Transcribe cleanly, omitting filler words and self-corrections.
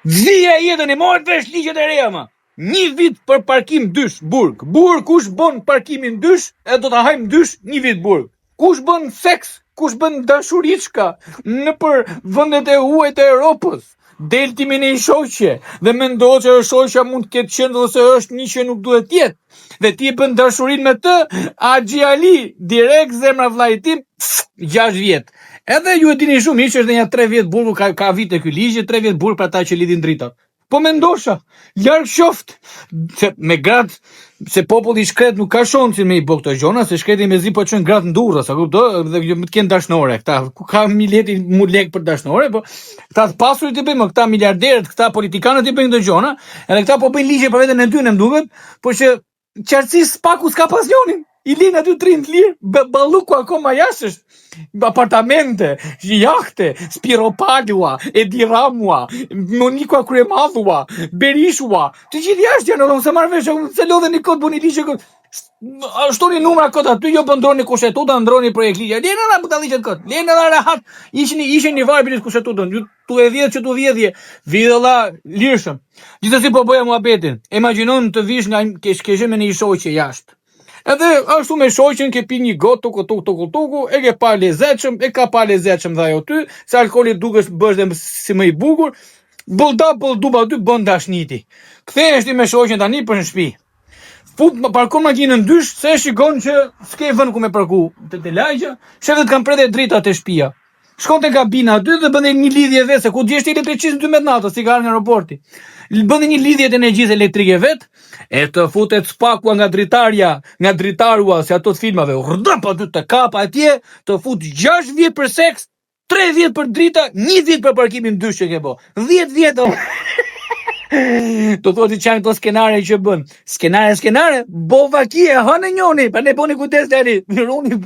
Dhia jetën e morët vesh ligjet e reja ma. 1 vit për parkim dysh, burg. Burg, kush bën parkimin dysh, e do ta hajmë dysh 1 vit burg. Kush bën seks, kush bën dashuriçka në për vendet e huaj të Europës. Delti me një shoqe dhe mendoj që shoqja mund të ketë qenë ose është një që nuk duhet jetë. Dhe ti e bën dashurinë me të, Axhiali, direkt zemra vllai tim, 6 vjet. Edhe ju e dini shumë mirë që është një 3 vjet burgu ka vite ky ligj, 3 vjet burg për ata që lidhin dritat. Po mendosha, larg qoftë, se me gratë, se populli i shkret nuk ka shoncin me i bë këto gjona, se shkreti mezi po çon gratë në durrë, sa kupto, dhe më të kenë dashnore këta. Ku ka mileti mu lek për dashnore, po këta të pasurit i bëjmë, këta miliarderët, këta politikanët i bëjnë këto gjona, edhe këta po bëjnë ligje për veten e tyre, më duket, po që qartësisë spaku s'ka pasionin. I linë aty 30 lirë, balluku akoma jashtë është. Apartamente, jahte, Spiropalua, Edi Ramua, Monika Kryemadhua, Berishua, të gjithë jashtë janë, se marrë vesh, se lodhe një kod, bëni ligje kod. Shtoni numra kod aty, jo bëndroni kushtetuta, ndroni projekt ligje. Lene edhe buta ligjet kod, lene edhe rahat, ishin një varë bilis kushtetutën, tu e vjedh që tu vjedhje, vidhëlla lirshëm. Gjithësi po bëja muhabetin, imagjinon të vish nga keshë me një shoqe jashtë. Edhe ashtu me shoqen ke pi një gotë tuku, e ke pa lezetshëm, e ka pa lezetshëm dhe ajo ty, se alkooli dukesh bësh dhe si më i bukur, bëllduba aty bën dashniti. Kthehesh ti me shoqen tani për në shtëpi. Fut parkon makinën dysh, se shikon që s'ke vend ku me parku te lagja, shefët kanë prerë dritat e shtëpia. Shkon te kabina aty dhe bën një lidhje vetë, se ku djesh ti elektricist në 12 natës, si ka nga aeroporti. Bën një lidhje të energjisë elektrike vet, e të futet spakua nga dritarja, nga dritarua, se ato të filmave, rdap aty të kap atje, të fut 6 vjet për seks, 3 vjet për drita, 1 vjet për parkimin dysh që ke bo. 10 vjet o. Të thoti që janë këto skenare që bën. Skenare, bova kje, hënë njoni, pa ne boni kujtes deri, roni